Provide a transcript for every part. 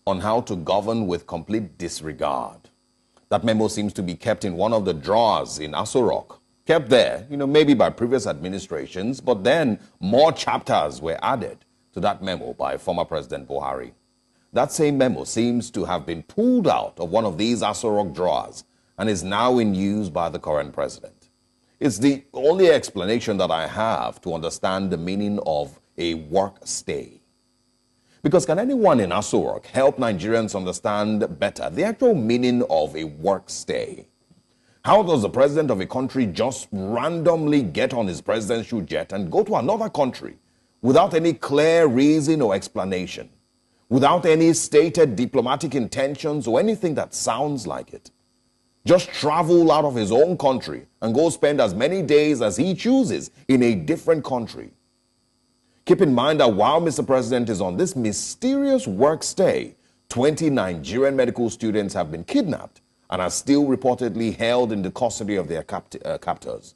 on how to govern with complete disregard. That memo seems to be kept in one of the drawers in Aso Rock. Kept there, maybe by previous administrations, but then more chapters were added to that memo by former President Buhari. That same memo seems to have been pulled out of one of these Aso Rock drawers and is now in use by the current president. It's the only explanation that I have to understand the meaning of a work stay. Because can anyone in Aso Rock help Nigerians understand better the actual meaning of a work stay? How does the president of a country just randomly get on his presidential jet and go to another country without any clear reason or explanation, without any stated diplomatic intentions or anything that sounds like it? Just travel out of his own country and go spend as many days as he chooses in a different country. Keep in mind that while Mr. President is on this mysterious work stay, 20 Nigerian medical students have been kidnapped and are still reportedly held in the custody of their captors.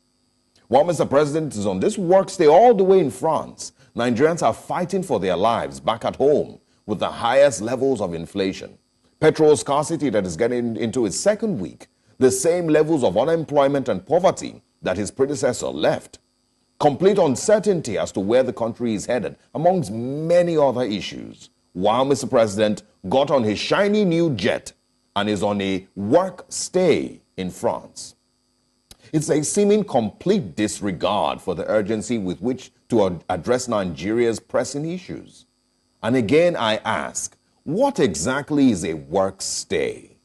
While Mr. President is on this work stay all the way in France, Nigerians are fighting for their lives back at home with the highest levels of inflation, petrol scarcity that is getting into its second week, the same levels of unemployment and poverty that his predecessor left, complete uncertainty as to where the country is headed, amongst many other issues, while Mr. President got on his shiny new jet and is on a work stay in France. It's a seeming complete disregard for the urgency with which to address Nigeria's pressing issues. And again, I ask, what exactly is a work stay?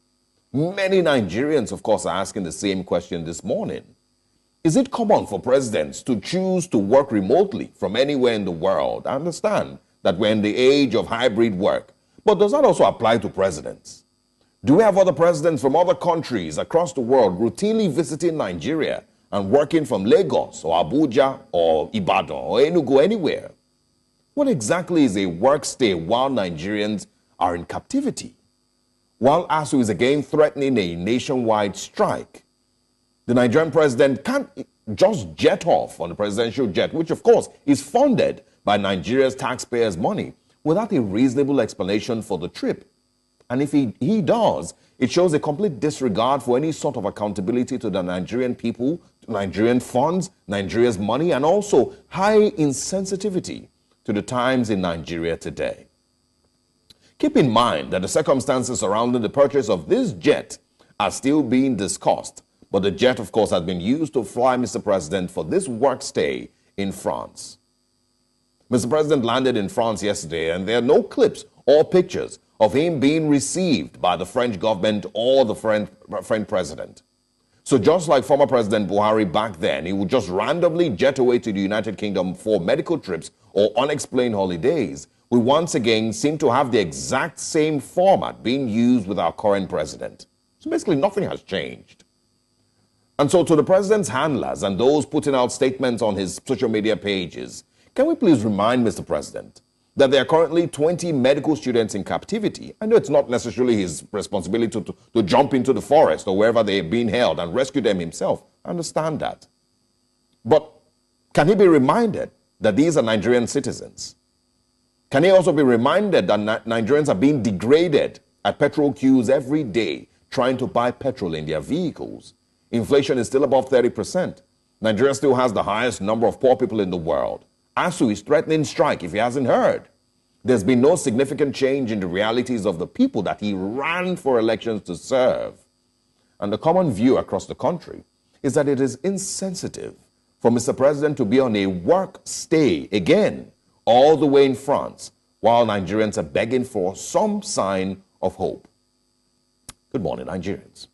Many Nigerians, of course, are asking the same question this morning. Is it common for presidents to choose to work remotely from anywhere in the world? I understand that we're in the age of hybrid work, but does that also apply to presidents? Do we have other presidents from other countries across the world routinely visiting Nigeria and working from Lagos or Abuja or Ibadan or Enugu, anywhere? What exactly is a work stay while Nigerians are in captivity? While ASU is again threatening a nationwide strike, the Nigerian president can't just jet off on the presidential jet, which of course is funded by Nigeria's taxpayers' money, without a reasonable explanation for the trip. And if he does, it shows a complete disregard for any sort of accountability to the Nigerian people, to Nigerian funds, Nigeria's money, and also high insensitivity to the times in Nigeria today. Keep in mind that the circumstances surrounding the purchase of this jet are still being discussed, but the jet, of course, has been used to fly Mr. President for this work stay in France. Mr. President landed in France yesterday, and there are no clips or pictures of him being received by the French government or the French president. So just like former President Buhari back then, he would just randomly jet away to the United Kingdom for medical trips or unexplained holidays. We once again seem to have the exact same format being used with our current president. So basically nothing has changed. And so to the president's handlers and those putting out statements on his social media pages, can we please remind Mr. President that there are currently 20 medical students in captivity? I know it's not necessarily his responsibility to jump into the forest or wherever they're being held and rescue them himself. I understand that. But can he be reminded that these are Nigerian citizens? Can he also be reminded that Nigerians are being degraded at petrol queues every day trying to buy petrol in their vehicles? Inflation is still above 30%. Nigeria still has the highest number of poor people in the world. ASU is threatening strike if he hasn't heard. There's been no significant change in the realities of the people that he ran for elections to serve. And the common view across the country is that it is insensitive for Mr. President to be on a work stay again, all the way in France, while Nigerians are begging for some sign of hope. Good morning, Nigerians.